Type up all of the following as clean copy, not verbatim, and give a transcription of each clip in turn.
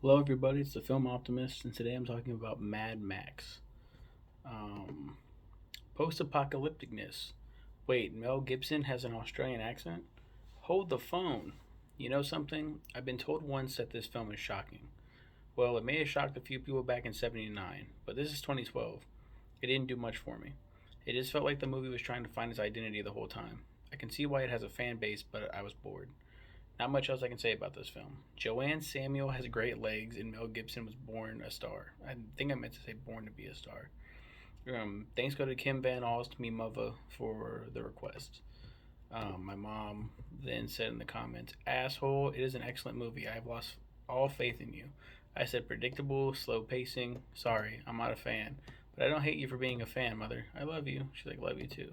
Hello, everybody. It's the Film Optimist, and today I'm talking about Mad Max. Um, Post apocalypticness. Wait, Mel Gibson has an Australian accent? Hold the phone. You know something? I've been told once that this film is shocking. Well, it may have shocked a few people back in '79, but this is 2012. It didn't do much for me. It just felt like the movie was trying to find its identity the whole time. I can see why it has a fan base, but I was bored. Not much else I can say about this film. Joanne Samuel has great legs, and Mel Gibson was born a star. I think I meant to say born to be a star. Thanks go to Kim Van Alst, me mother, for the request. My mom then said in the comments, "Asshole, it is an excellent movie. I have lost all faith in you." I said, "Predictable, slow pacing. Sorry, I'm not a fan. But I don't hate you for being a fan, mother. I love you." She's like, "Love you too."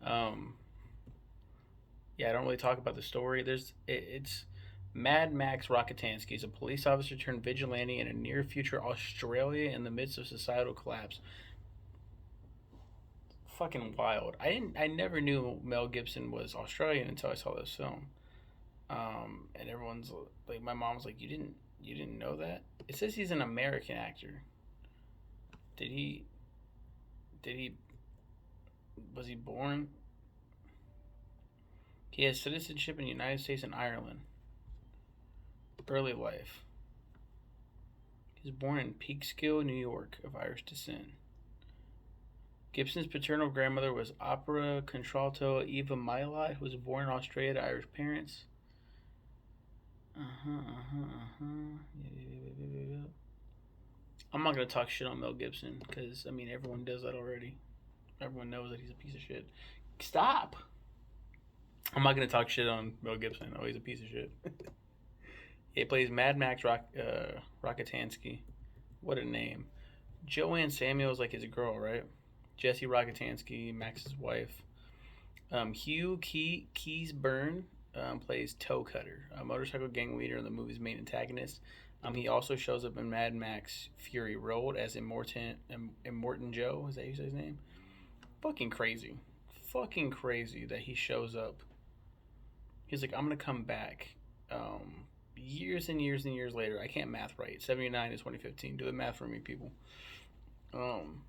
Um, yeah, I don't really talk about the story. It's Mad Max Rockatansky is a police officer turned vigilante in a near future Australia in the midst of societal collapse. Fucking wild. I never knew Mel Gibson was Australian until I saw this film. And everyone's like, my mom's like, you didn't know that? It says he's an American actor. Did he did he was he born? He has citizenship in the United States and Ireland. Early life. He was born in Peekskill, New York, of Irish descent. Gibson's paternal grandmother was opera contralto Eva Milot, who was born in Australia to Irish parents. Yeah. I'm not gonna talk shit on Mel Gibson because I mean everyone does that already. Everyone knows that he's a piece of shit. Stop. I'm not gonna talk shit on Mel Gibson. Oh, he's a piece of shit. He plays Mad Max Rockatansky. What a name. Joanne Samuels like his girl, right? Jesse Rockatansky, Max's wife. Hugh Keysburn plays Toe Cutter, a motorcycle gang leader and the movie's main antagonist. He also shows up in Mad Max Fury Road as Immortan Joe. Is that how you say his name? Fucking crazy. Fucking crazy that he shows up. He's like, I'm gonna come back. Years and years and years later. I can't math right. 79 to 2015. Do the math for me, people. Um,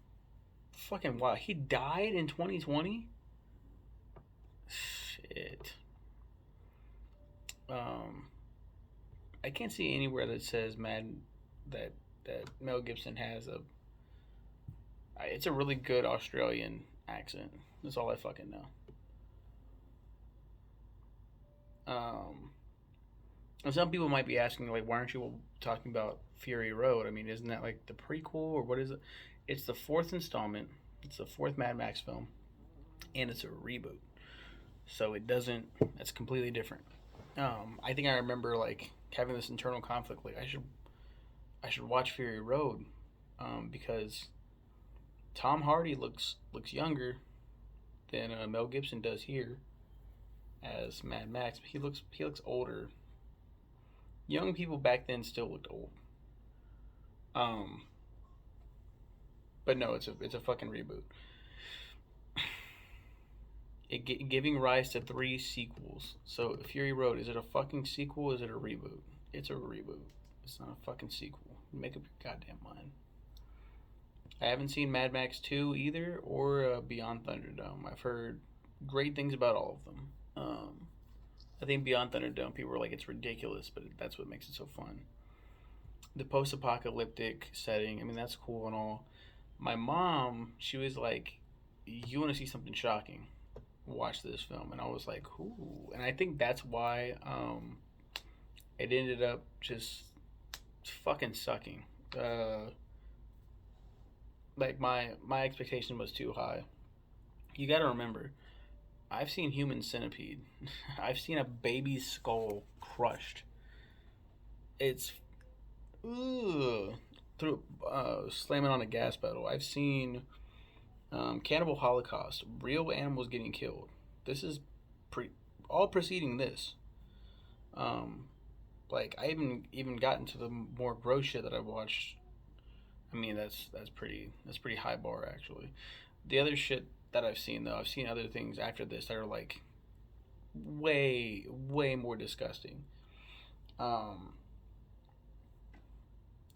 Fucking wow. He died in 2020? Shit. Um, I can't see anywhere that says that that Mel Gibson has a. It's a really good Australian accent. That's all I fucking know. Um, and some people might be asking like, why aren't you talking about Fury Road? I mean, isn't that like the prequel or what is it? It's the fourth installment. It's the fourth Mad Max film, and it's a reboot. So it doesn't. It's completely different. I think I remember like having this internal conflict. Like I should watch Fury Road, because Tom Hardy looks younger than Mel Gibson does here as Mad Max. But he looks older. Young people back then still looked old. Um, but no, it's a fucking reboot. Giving rise to three sequels. So Fury Road, is it a fucking sequel? Is it a reboot? It's a reboot. It's not a fucking sequel. Make up your goddamn mind. I haven't seen Mad Max 2 either or Beyond Thunderdome. I've heard great things about all of them. I think Beyond Thunderdome, people were like, it's ridiculous, but that's what makes it so fun. The post apocalyptic setting, I mean, that's cool and all. My mom, she was like, you want to see something shocking? Watch this film. And I was like, ooh. And I think that's why it ended up just fucking sucking. Like my expectation was too high. You got to remember, I've seen Human Centipede. I've seen a baby's skull crushed. It's ugh, through slamming on a gas pedal. I've seen Cannibal Holocaust, real animals getting killed. This is pre all preceding this. Um, like I even got into the more gross shit that I've watched. I mean that's pretty high bar actually. The other shit that I've seen though, I've seen other things after this that are like way more disgusting. Um,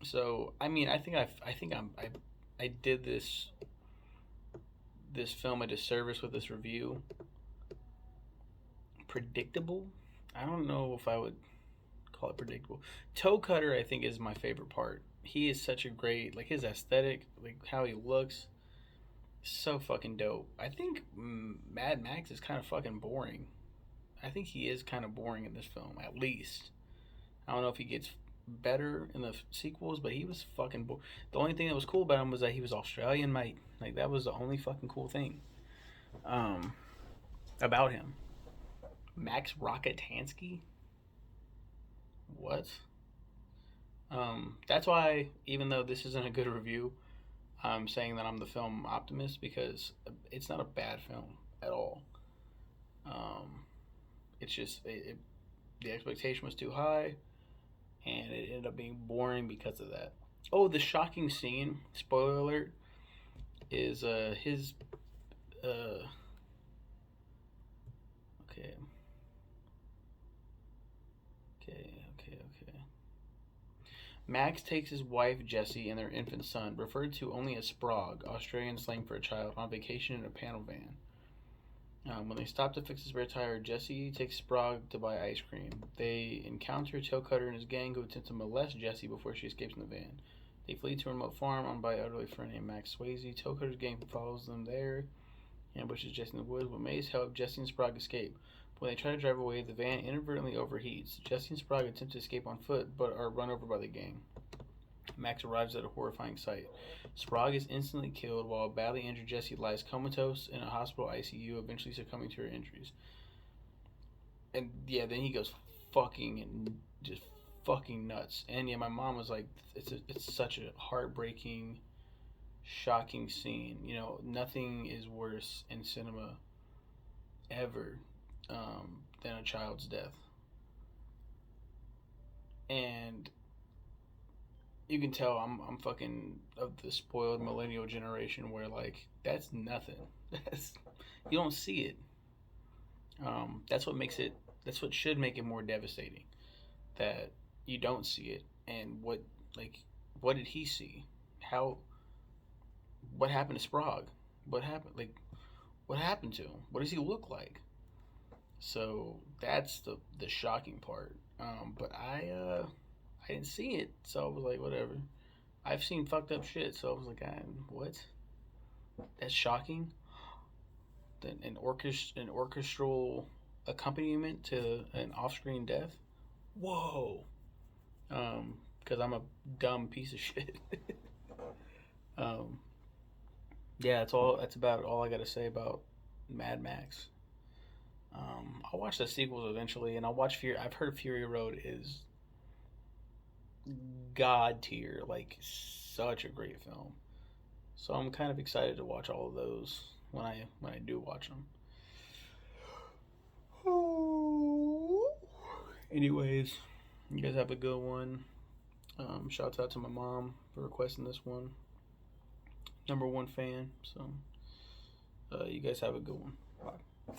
So I mean, I think I did this film a disservice with this review. Predictable. I don't know if I would call it predictable. Toe Cutter, I think, is my favorite part. He is such a great, like, his aesthetic, like how he looks, so fucking dope. I think Mad Max is kind of fucking boring. I think he is kind of boring in this film, at least. I don't know if he gets better in the sequels, but he was fucking boring. The only thing that was cool about him was that he was Australian, mate. Like, that was the only fucking cool thing um, about him. Max Rockatansky? What? That's why, even though this isn't a good review, I'm saying that I'm the film optimist because it's not a bad film at all. Um, it's just the expectation was too high, and it ended up being boring because of that. Oh, the shocking scene! Spoiler alert! Is his uh okay okay. Max takes his wife Jessie and their infant son, referred to only as Sprague, Australian slang for a child, on vacation in a panel van. When they stop to fix his spare tire, Jesse takes Sprague to buy ice cream. They encounter Toe Cutter and his gang who attempt to molest Jesse before she escapes in the van. They flee to a remote farm owned by an elderly friend named Max Swayze. Toe Cutter's gang follows them there, ambushes Jesse in the woods. With Maze help, Jesse and Sprague escape. When they try to drive away, the van inadvertently overheats. Jesse and Sprague attempt to escape on foot, but are run over by the gang. Max arrives at a horrifying sight. Sprague is instantly killed while a badly injured Jessie lies comatose in a hospital ICU, eventually succumbing to her injuries. And yeah, then he goes fucking and just fucking nuts. And yeah, my mom was like, it's such a heartbreaking, shocking scene. You know, nothing is worse in cinema ever than a child's death. And you can tell I'm fucking of the spoiled millennial generation where like that's nothing. That's you don't see it. That's what makes it. That's what should make it more devastating. That you don't see it, and like what did he see? How what happened to Sprague? What happened? Like what happened to him? What does he look like? So that's the shocking part. But I didn't see it, so I was like whatever. I've seen fucked up shit, so I was like, what? That's shocking. Then an orchestral accompaniment to an off-screen death. Whoa. Because I'm a dumb piece of shit. um, yeah, that's all. That's about all I got to say about Mad Max. I'll watch the sequels eventually, and I'll watch Fury. I've heard Fury Road is god tier, like such a great film. So I'm kind of excited to watch all of those when I do watch them. Anyways, you guys have a good one. Shouts out to my mom for requesting this one. Number one fan. So you guys have a good one. Bye.